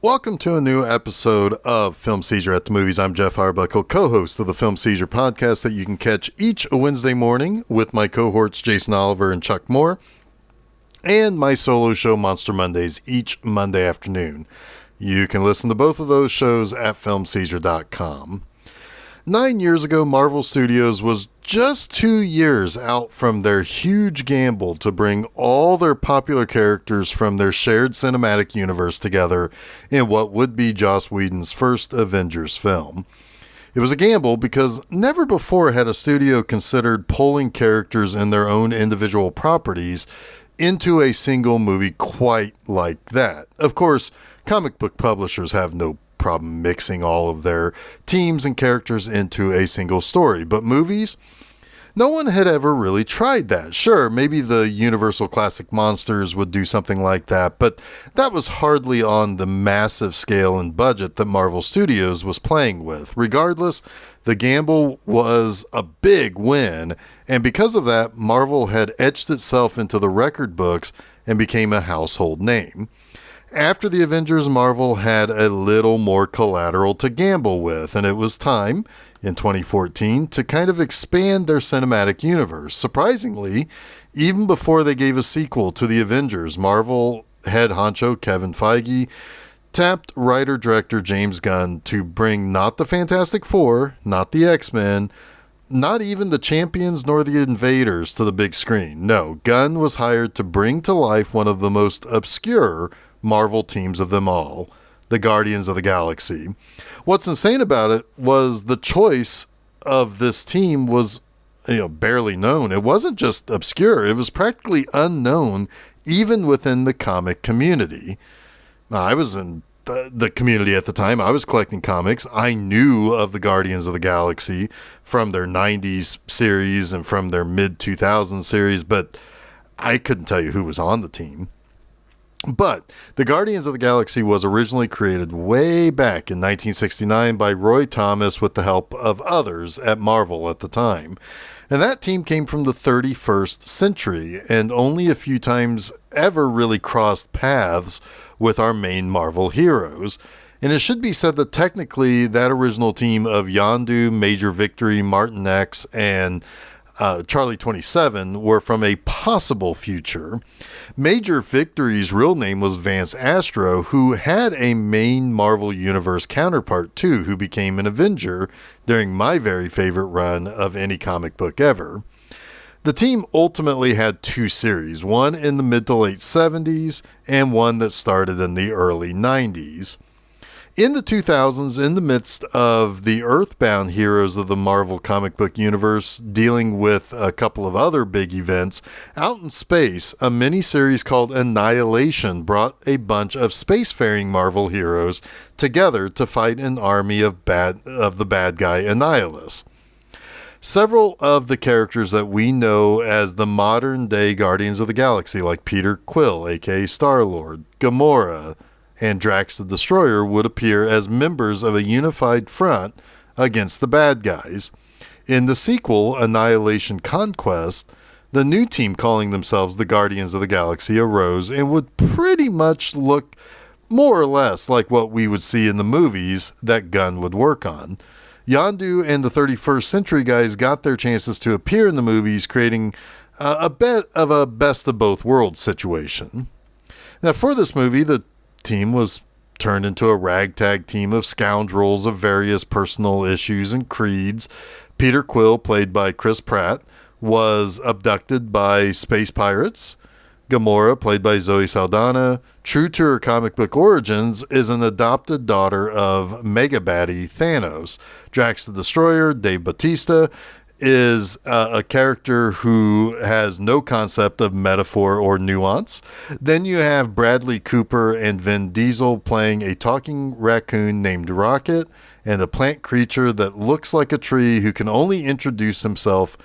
Welcome to a new episode of Film Seizure at the Movies. I'm Geoff Arbuckle, co-host of the Film Seizure podcast that you can catch each Wednesday morning with my cohorts Jason Oliver and Chuck Moore, and my solo show Monster Mondays each Monday afternoon. You can listen to both of those shows at filmseizure.com. 9 years ago, Marvel Studios was just 2 years out from their huge gamble to bring all their popular characters from their shared cinematic universe together in what would be Joss Whedon's first Avengers film. It was a gamble because never before had a studio considered pulling characters in their own individual properties into a single movie quite like that. Of course, comic book publishers have no problem mixing all of their teams and characters into a single story, but movies, no one had ever really tried that. Sure, maybe the Universal Classic Monsters would do something like that, but that was hardly on the massive scale and budget that Marvel Studios was playing with. Regardless, the gamble was a big win, and because of that, Marvel had etched itself into the record books and became a household name. After the Avengers, Marvel had a little more collateral to gamble with, and it was time, in 2014, to kind of expand their cinematic universe. Surprisingly, even before they gave a sequel to the Avengers, Marvel head honcho Kevin Feige tapped writer-director James Gunn to bring not the Fantastic Four, not the X-Men, not even the Champions nor the Invaders to the big screen. No, Gunn was hired to bring to life one of the most obscure Marvel teams of them all, the Guardians of the Galaxy. What's insane about it was the choice of this team was, barely known. It wasn't just obscure, it was practically unknown even within the comic community. Now, I was in the community at the time. I was collecting comics. I knew of the Guardians of the Galaxy from their 90s series and from their mid-2000s series, but I couldn't tell you who was on the team. But the Guardians of the Galaxy was originally created way back in 1969 by Roy Thomas with the help of others at Marvel at the time. And that team came from the 31st century and only a few times ever really crossed paths with our main Marvel heroes. And it should be said that technically that original team of Yondu, Major Victory, Martin X, and Charlie 27 were from a possible future. Major Victory's real name was Vance Astro, who had a main Marvel Universe counterpart too, who became an Avenger during my very favorite run of any comic book ever. The team ultimately had two series, one in the mid to late 70s and one that started in the early 90s. In the 2000s, in the midst of the Earthbound heroes of the Marvel comic book universe dealing with a couple of other big events, out in space, a miniseries called Annihilation brought a bunch of spacefaring Marvel heroes together to fight an army of the bad guy Annihilus. Several of the characters that we know as the modern-day Guardians of the Galaxy, like Peter Quill, aka Star-Lord, Gamora, and Drax the Destroyer, would appear as members of a unified front against the bad guys. In the sequel, Annihilation Conquest, the new team calling themselves the Guardians of the Galaxy arose and would pretty much look more or less like what we would see in the movies that Gunn would work on. Yondu and the 31st Century guys got their chances to appear in the movies, creating a bit of a best of both worlds situation. Now, for this movie, the team was turned into a ragtag team of scoundrels of various personal issues and creeds. Peter Quill, played by Chris Pratt, was abducted by space pirates. Gamora, played by Zoe Saldana, true to her comic book origins, is an adopted daughter of mega baddie Thanos. Drax the Destroyer, Dave Bautista, is a character who has no concept of metaphor or nuance. Then you have Bradley Cooper and Vin Diesel playing a talking raccoon named Rocket and a plant creature that looks like a tree who can only introduce himself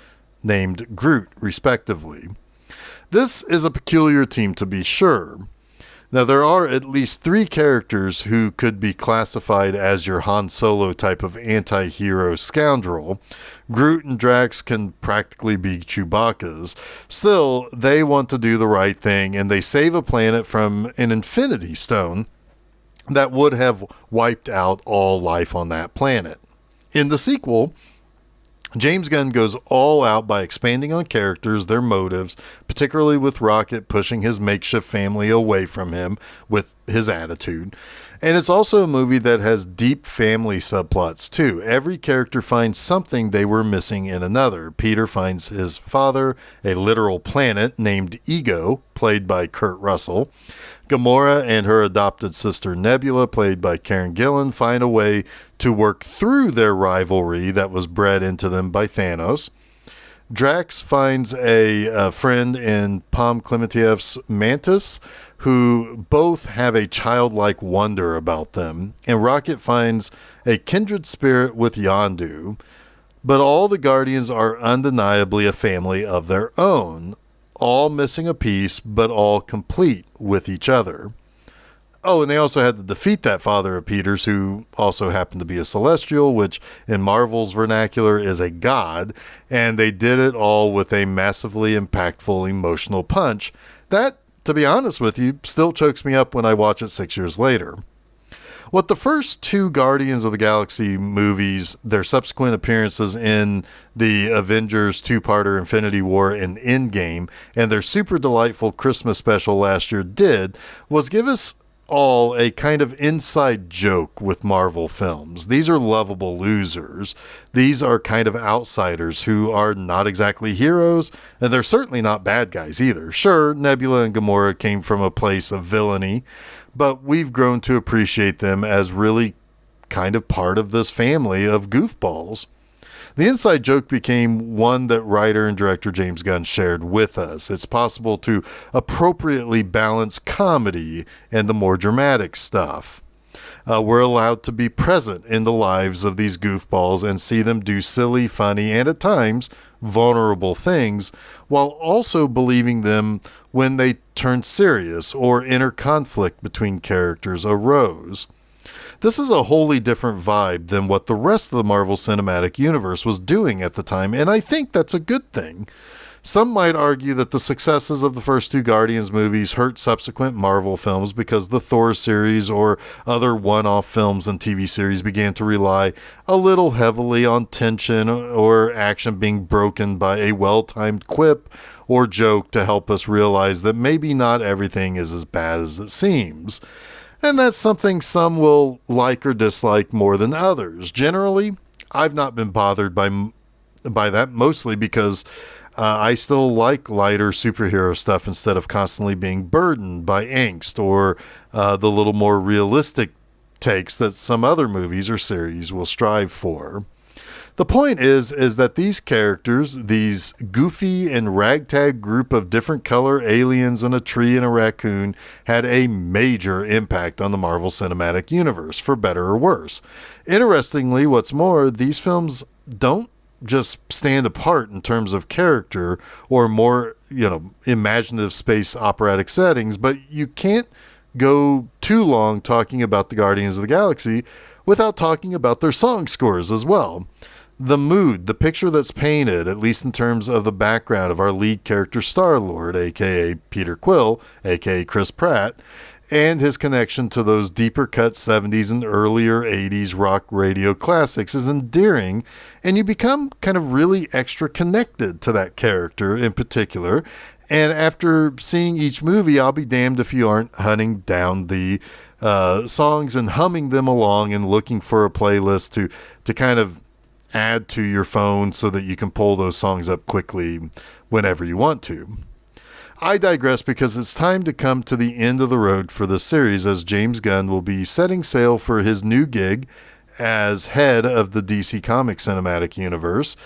named Groot, respectively. This is a peculiar team, to be sure. Now, there are at least three characters who could be classified as your Han Solo type of anti-hero scoundrel. Groot and Drax can practically be Chewbacca's. Still, they want to do the right thing, and they save a planet from an Infinity Stone that would have wiped out all life on that planet. In the sequel, James Gunn goes all out by expanding on characters, their motives, particularly with Rocket pushing his makeshift family away from him with his attitude. And it's also a movie that has deep family subplots too. Every character finds something they were missing in another. Peter finds his father, a literal planet named Ego, played by Kurt Russell. Gamora and her adopted sister Nebula, played by Karen Gillan, find a way to work through their rivalry that was bred into them by Thanos. Drax finds a friend in Pom Klimatiev's Mantis, who both have a childlike wonder about them. And Rocket finds a kindred spirit with Yondu. But all the Guardians are undeniably a family of their own, all missing a piece, but all complete with each other. Oh, and they also had to defeat that father of Peter's, who also happened to be a Celestial, which in Marvel's vernacular is a god, and they did it all with a massively impactful emotional punch that, to be honest with you, still chokes me up when I watch it 6 years later. What the first two Guardians of the Galaxy movies, their subsequent appearances in the Avengers two-parter Infinity War and Endgame, and their super delightful Christmas special last year did, was give us all a kind of inside joke with Marvel films. These are lovable losers. These are kind of outsiders who are not exactly heroes, and they're certainly not bad guys either. Sure, Nebula and Gamora came from a place of villainy, but we've grown to appreciate them as really kind of part of this family of goofballs. The inside joke became one that writer and director James Gunn shared with us. It's possible to appropriately balance comedy and the more dramatic stuff. We're allowed to be present in the lives of these goofballs and see them do silly, funny, and at times vulnerable things, while also believing them when they turn serious or inner conflict between characters arose. This is a wholly different vibe than what the rest of the Marvel Cinematic Universe was doing at the time, and I think that's a good thing. Some might argue that the successes of the first two Guardians movies hurt subsequent Marvel films because the Thor series or other one-off films and TV series began to rely a little heavily on tension or action being broken by a well-timed quip or joke to help us realize that maybe not everything is as bad as it seems. And that's something some will like or dislike more than others. Generally, I've not been bothered by that, mostly because I still like lighter superhero stuff instead of constantly being burdened by angst or the little more realistic takes that some other movies or series will strive for. The point is that these characters, these goofy and ragtag group of different color aliens and a tree and a raccoon, had a major impact on the Marvel Cinematic Universe, for better or worse. Interestingly, what's more, these films don't just stand apart in terms of character or more, imaginative space operatic settings, but you can't go too long talking about the Guardians of the Galaxy without talking about their song scores as well. The mood, the picture that's painted, at least in terms of the background of our lead character Star-Lord, aka Peter Quill, aka Chris Pratt, and his connection to those deeper cut 70s and earlier 80s rock radio classics is endearing, and you become kind of really extra connected to that character in particular. And after seeing each movie, I'll be damned if you aren't hunting down the songs and humming them along and looking for a playlist to kind of add to your phone so that you can pull those songs up quickly whenever you want to. I digress because it's time to come to the end of the road for this series, as James Gunn will be setting sail for his new gig as head of the DC Comics Cinematic Universe,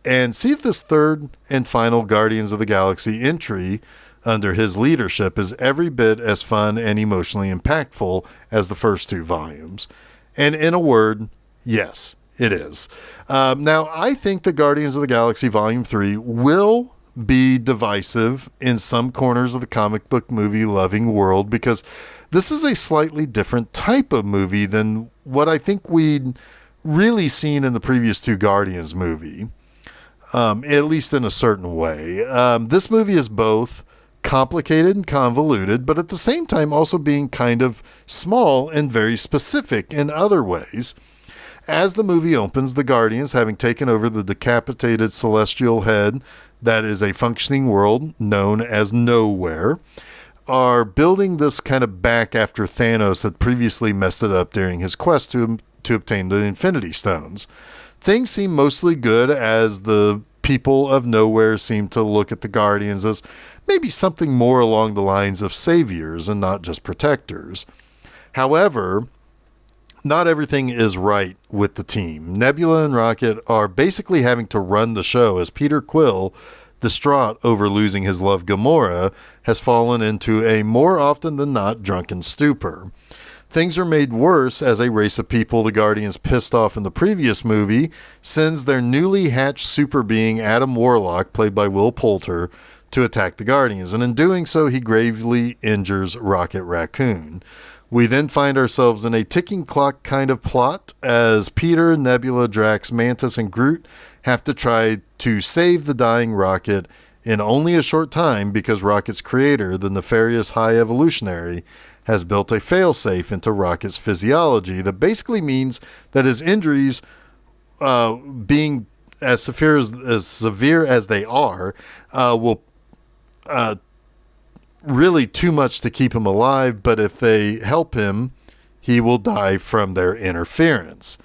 and see if this third and final Guardians of the Galaxy entry under his leadership is every bit as fun and emotionally impactful as the first two volumes. And in a word, yes, it is. Now, I think the Guardians of the Galaxy Volume 3 will be divisive in some corners of the comic book movie loving world, because this is a slightly different type of movie than what I think we'd really seen in the previous two Guardians movie, at least in a certain way. This movie is both complicated and convoluted, but at the same time also being kind of small and very specific in other ways. As the movie opens, the Guardians, having taken over the decapitated celestial head that is a functioning world known as Nowhere, are building this kind of back after Thanos had previously messed it up during his quest to obtain the Infinity Stones. Things seem mostly good as the people of Nowhere seem to look at the Guardians as maybe something more along the lines of saviors and not just protectors. However, not everything is right with the team. Nebula and Rocket are basically having to run the show as Peter Quill, distraught over losing his love Gamora, has fallen into a more often than not drunken stupor. Things are made worse as a race of people the Guardians pissed off in the previous movie sends their newly hatched super being Adam Warlock, played by Will Poulter, to attack the Guardians, and in doing so he gravely injures Rocket Raccoon. We then find ourselves in a ticking clock kind of plot as Peter, Nebula, Drax, Mantis, and Groot have to try to save the dying Rocket in only a short time because Rocket's creator, the nefarious High Evolutionary, has built a failsafe into Rocket's physiology that basically means that his injuries, being as severe as they are, will really too much to keep him alive, but if they help him, he will die from their interference.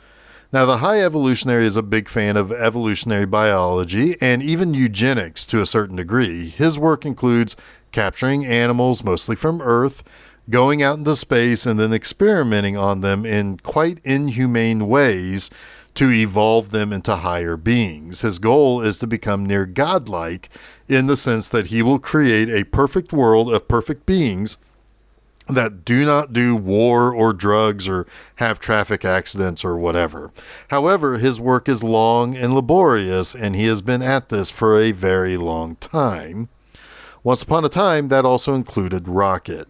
Now, the High Evolutionary is a big fan of evolutionary biology and even eugenics to a certain degree. His work includes capturing animals, mostly from Earth, going out into space, and then experimenting on them in quite inhumane ways to evolve them into higher beings. His goal is to become near godlike in the sense that he will create a perfect world of perfect beings that do not do war or drugs or have traffic accidents or whatever. However, his work is long and laborious, and he has been at this for a very long time. Once upon a time, that also included Rocket.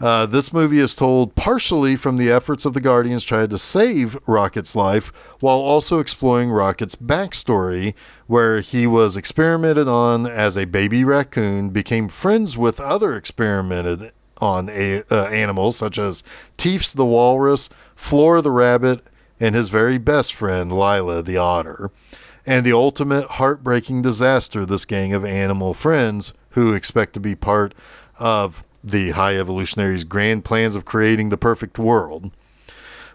This movie is told partially from the efforts of the Guardians trying to save Rocket's life, while also exploring Rocket's backstory, where he was experimented on as a baby raccoon, became friends with other experimented on animals such as Teefs the walrus, Flora the rabbit, and his very best friend Lila the otter. And the ultimate heartbreaking disaster this gang of animal friends who expect to be part of the High Evolutionary's grand plans of creating the perfect world.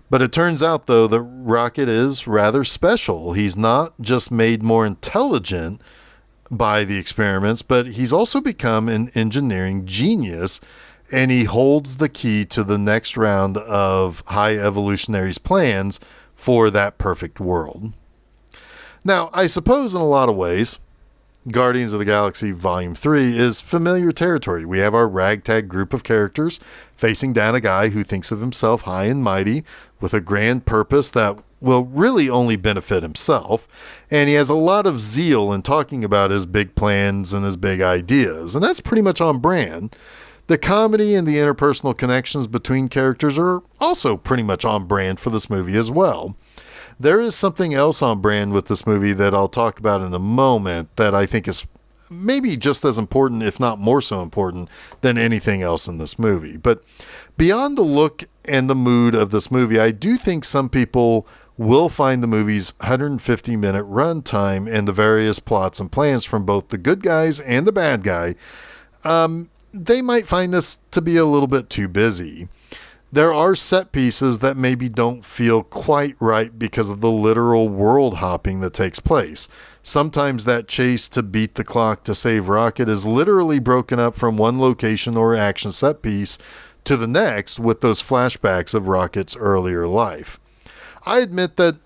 But it turns out, though, that Rocket is rather special. He's not just made more intelligent by the experiments, but he's also become an engineering genius, and he holds the key to the next round of High Evolutionary's plans for that perfect world. Now, I suppose in a lot of ways, Guardians of the Galaxy Volume 3 is familiar territory. We have our ragtag group of characters facing down a guy who thinks of himself high and mighty with a grand purpose that will really only benefit himself, and he has a lot of zeal in talking about his big plans and his big ideas, and that's pretty much on brand. The comedy and the interpersonal connections between characters are also pretty much on brand for this movie as well. There is something else on brand with this movie that I'll talk about in a moment that I think is maybe just as important, if not more so important, than anything else in this movie. But beyond the look and the mood of this movie, I do think some people will find the movie's 150-minute runtime and the various plots and plans from both the good guys and the bad guy, they might find this to be a little bit too busy. There are set pieces that maybe don't feel quite right because of the literal world hopping that takes place. Sometimes that chase to beat the clock to save Rocket is literally broken up from one location or action set piece to the next with those flashbacks of Rocket's earlier life. I admit that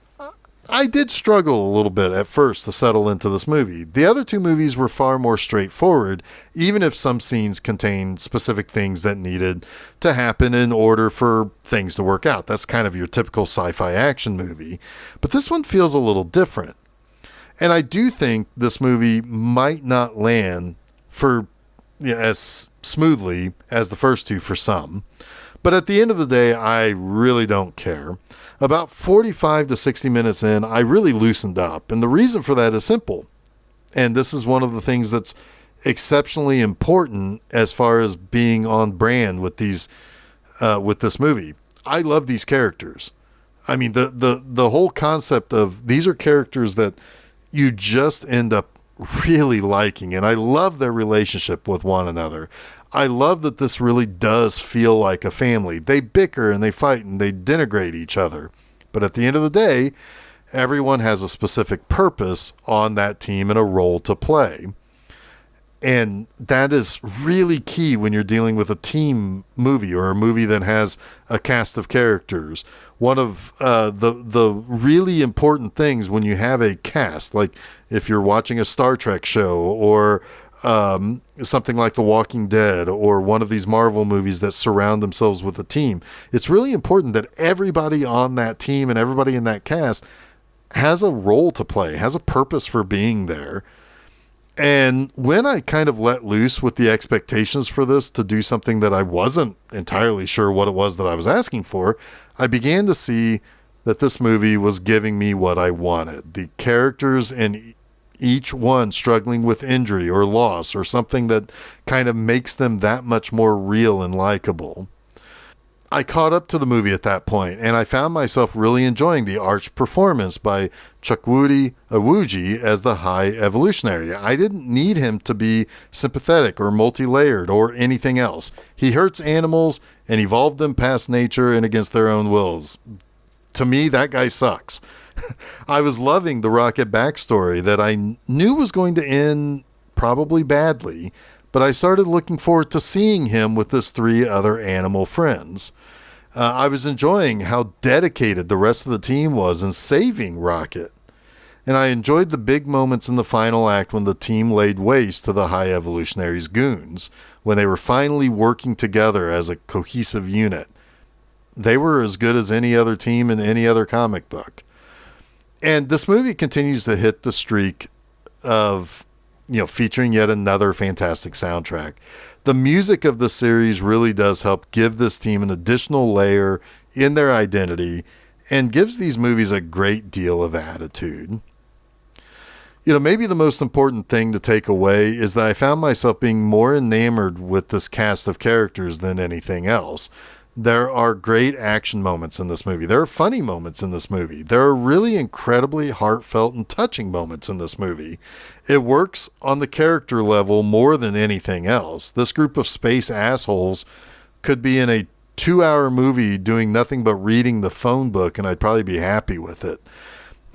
I did struggle a little bit at first to settle into this movie. The other two movies were far more straightforward, even if some scenes contained specific things that needed to happen in order for things to work out. That's kind of your typical sci-fi action movie. But this one feels a little different. And I do think this movie might not land as smoothly as the first two for some. But at the end of the day, I really don't care. About 45 to 60 minutes in, I really loosened up. And the reason for that is simple. And this is one of the things that's exceptionally important as far as being on brand with this movie. I love these characters. I mean, the whole concept of these are characters that you just end up really liking, and I love their relationship with one another. I love that this really does feel like a family. They bicker and they fight and they denigrate each other. But at the end of the day, everyone has a specific purpose on that team and a role to play. And that is really key when you're dealing with a team movie or a movie that has a cast of characters. One of the really important things when you have a cast, like if you're watching a Star Trek show or something like The Walking Dead or one of these Marvel movies that surround themselves with a team, it's really important that everybody on that team and everybody in that cast has a role to play, has a purpose for being there. And when I kind of let loose with the expectations for this to do something that I wasn't entirely sure what it was that I was asking for, I began to see that this movie was giving me what I wanted. The characters in each one struggling with injury or loss or something that kind of makes them that much more real and likable. I caught up to the movie at that point, and I found myself really enjoying the arch performance by Chukwudi Iwuji as the High Evolutionary. I didn't need him to be sympathetic or multi-layered or anything else. He hurts animals and evolved them past nature and against their own wills. To me, that guy sucks. I was loving the Rocket backstory that I knew was going to end probably badly, but I started looking forward to seeing him with his 3 other animal friends. I was enjoying how dedicated the rest of the team was in saving Rocket. And I enjoyed the big moments in the final act when the team laid waste to the High Evolutionary's goons, when they were finally working together as a cohesive unit. They were as good as any other team in any other comic book. And this movie continues to hit the streak of, featuring yet another fantastic soundtrack. The music of the series really does help give this team an additional layer in their identity and gives these movies a great deal of attitude. Maybe the most important thing to take away is that I found myself being more enamored with this cast of characters than anything else. There are great action moments in this movie. There are funny moments in this movie. There are really incredibly heartfelt and touching moments in this movie. It works on the character level more than anything else. This group of space assholes could be in a 2-hour movie doing nothing but reading the phone book, and I'd probably be happy with it.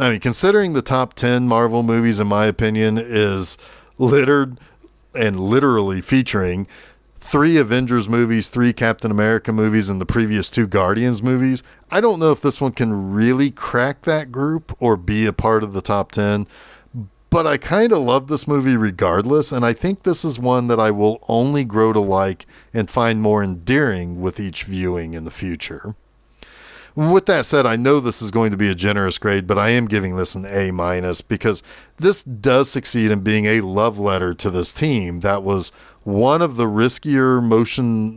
I mean, considering the top 10 Marvel movies, in my opinion, is littered and literally featuring 3 Avengers movies, 3 Captain America movies, and the previous 2 Guardians movies, I don't know if this one can really crack that group or be a part of the top 10, but I kind of love this movie regardless, and I think this is one that I will only grow to like and find more endearing with each viewing in the future. With that said, I know this is going to be a generous grade, but I am giving this an A- because this does succeed in being a love letter to this team that was one of the riskier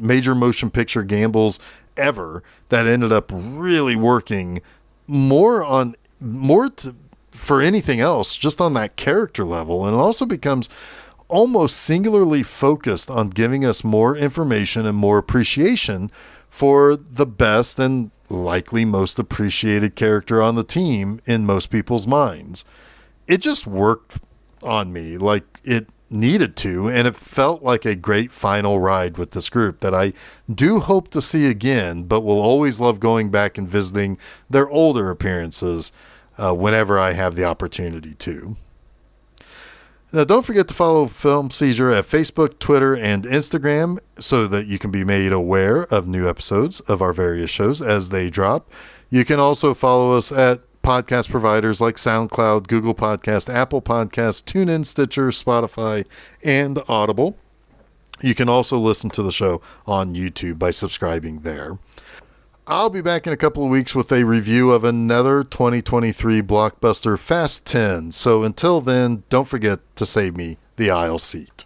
major motion picture gambles ever that ended up really working for anything else, just on that character level. And it also becomes almost singularly focused on giving us more information and more appreciation for the best and likely most appreciated character on the team in most people's minds. It just worked on me like it needed to, and it felt like a great final ride with this group that I do hope to see again, but will always love going back and visiting their older appearances whenever I have the opportunity to. Now, don't forget to follow Film Seizure at Facebook, Twitter, and Instagram so that you can be made aware of new episodes of our various shows as they drop. You can also follow us at podcast providers like SoundCloud, Google Podcast, Apple Podcasts, TuneIn, Stitcher, Spotify, and Audible. You can also listen to the show on YouTube by subscribing there. I'll be back in a couple of weeks with a review of another 2023 blockbuster, Fast 10. So until then, don't forget to save me the aisle seat.